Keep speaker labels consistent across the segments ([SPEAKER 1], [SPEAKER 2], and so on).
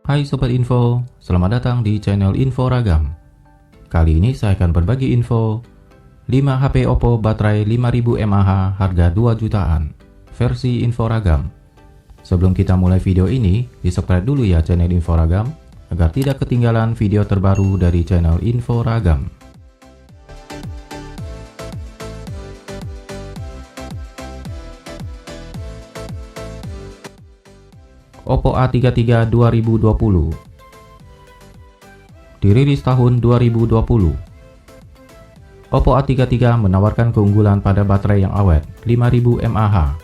[SPEAKER 1] Hai Sobat Info, selamat datang di channel Info Ragam. Kali ini saya akan berbagi info 5 HP Oppo baterai 5000 mAh harga 2 jutaan, versi Info Ragam. Sebelum kita mulai video ini, di-subscribe dulu ya channel Info Ragam, agar tidak ketinggalan video terbaru dari channel Info Ragam. Oppo A33 2020 dirilis tahun 2020. Oppo A33 menawarkan keunggulan pada baterai yang awet 5000 mAh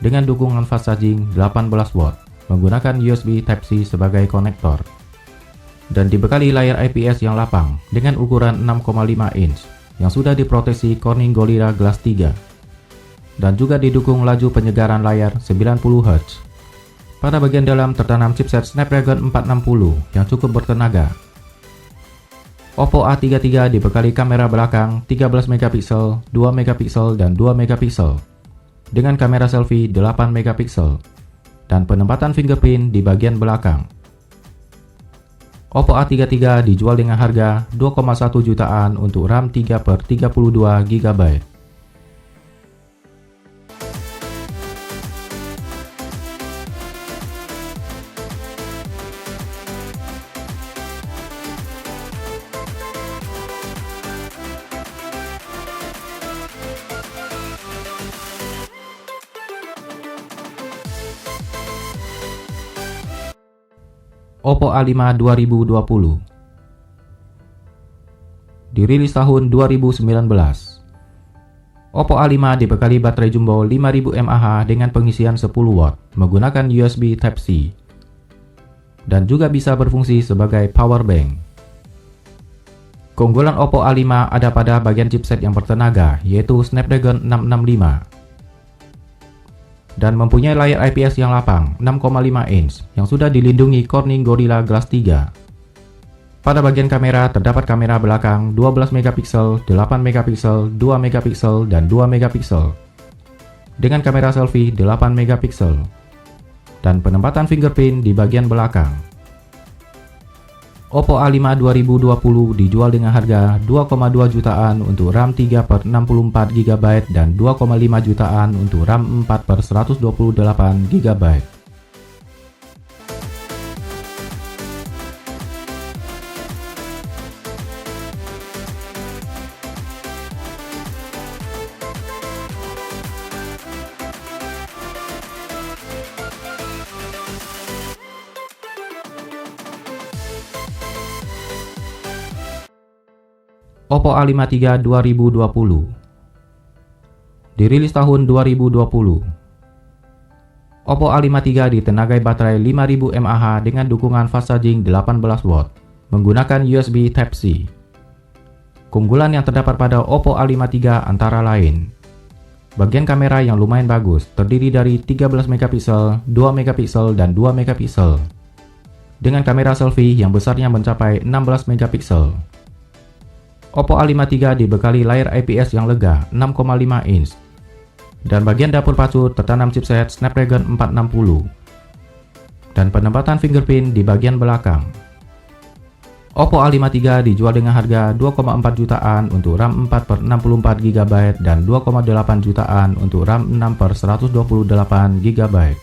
[SPEAKER 1] dengan dukungan fast charging 18 watt menggunakan USB Type-C sebagai konektor dan dibekali layar IPS yang lapang dengan ukuran 6,5 inch yang sudah diproteksi Corning Gorilla Glass 3 dan juga didukung laju penyegaran layar 90 Hz. Pada bagian dalam tertanam chipset Snapdragon 460 yang cukup bertenaga. Oppo A33 dibekali kamera belakang 13 megapiksel, 2 megapiksel, dan 2 megapiksel dengan kamera selfie 8 megapiksel dan penempatan fingerprint di bagian belakang. Oppo A33 dijual dengan harga 2,1 jutaan untuk RAM 3/32 GB. Oppo A5 2020 dirilis tahun 2019. Oppo A5 dibekali baterai jumbo 5000 mAh dengan pengisian 10 watt menggunakan USB Type-C dan juga bisa berfungsi sebagai power bank. Keunggulan Oppo A5 ada pada bagian chipset yang bertenaga, yaitu Snapdragon 665 dan mempunyai layar IPS yang lapang 6,5 inch yang sudah dilindungi Corning Gorilla Glass 3. Pada bagian kamera terdapat kamera belakang 12 megapiksel, 8 megapiksel, 2 megapiksel, dan 2 megapiksel dengan kamera selfie 8 megapiksel dan penempatan fingerprint di bagian belakang. Oppo A5 2020 dijual dengan harga 2,2 jutaan untuk RAM 3/64 GB dan 2,5 jutaan untuk RAM 4/128 GB. Oppo A5 III 2020 dirilis tahun 2020. Oppo A5 III ditenagai baterai 5000 mAh dengan dukungan fast charging 18 watt menggunakan USB Type-C. Keunggulan yang terdapat pada Oppo A5 III antara lain: bagian kamera yang lumayan bagus, terdiri dari 13 megapiksel, 2 megapiksel, dan 2 megapiksel dengan kamera selfie yang besarnya mencapai 16 megapiksel. Oppo A5 III dibekali layar IPS yang lega 6,5 inch dan bagian dapur pacu tertanam chipset Snapdragon 460 dan penempatan fingerprint di bagian belakang. Oppo A5 III dijual dengan harga 2,4 jutaan untuk RAM 4/64 GB dan 2,8 jutaan untuk RAM 6/128 GB.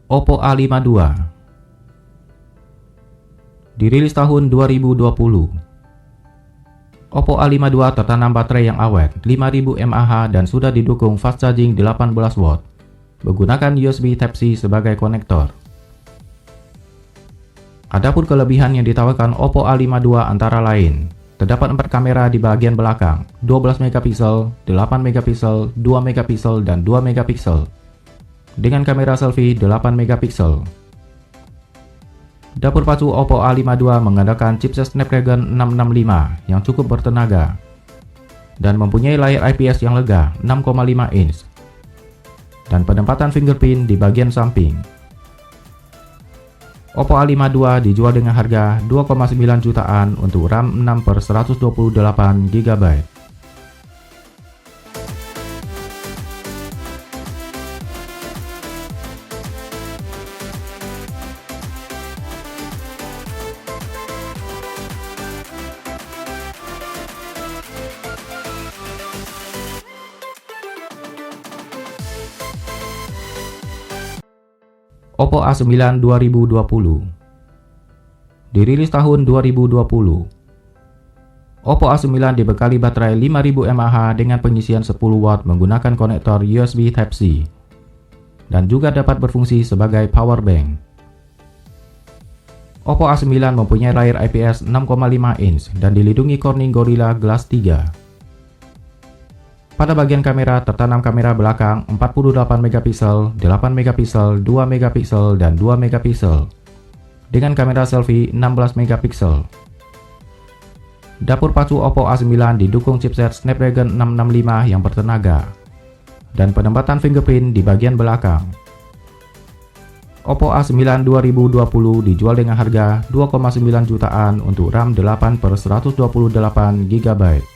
[SPEAKER 1] Oppo A5 II dirilis tahun 2020. Oppo A5 II tertanam baterai yang awet 5000 mAh dan sudah didukung fast charging 18 watt menggunakan USB Type-C sebagai konektor. Adapun kelebihan yang ditawarkan Oppo A5 II antara lain: terdapat 4 kamera di bagian belakang 12 megapiksel, 8 megapiksel, 2 megapiksel, dan 2 megapiksel dengan kamera selfie 8 megapiksel. Dapur pacu Oppo A5 II mengandalkan chipset Snapdragon 665 yang cukup bertenaga dan mempunyai layar IPS yang lega 6,5 inch dan penempatan fingerprint di bagian samping. Oppo A52 dijual dengan harga 2,9 jutaan untuk RAM 6/128 GB. Oppo A9 2020 dirilis tahun 2020. Oppo A9 dibekali baterai 5000 mAh dengan pengisian 10 watt menggunakan konektor USB Type-C dan juga dapat berfungsi sebagai power bank. Oppo A9 mempunyai layar IPS 6,5 inch dan dilindungi Corning Gorilla Glass 3. Pada bagian kamera tertanam kamera belakang 48 megapiksel, 8 megapiksel, 2 megapiksel, dan 2 megapiksel dengan kamera selfie 16 megapiksel. Dapur pacu Oppo A9 didukung chipset Snapdragon 665 yang bertenaga dan penempatan fingerprint di bagian belakang. Oppo A9 2020 dijual dengan harga 2,9 jutaan untuk RAM 8/128 GB.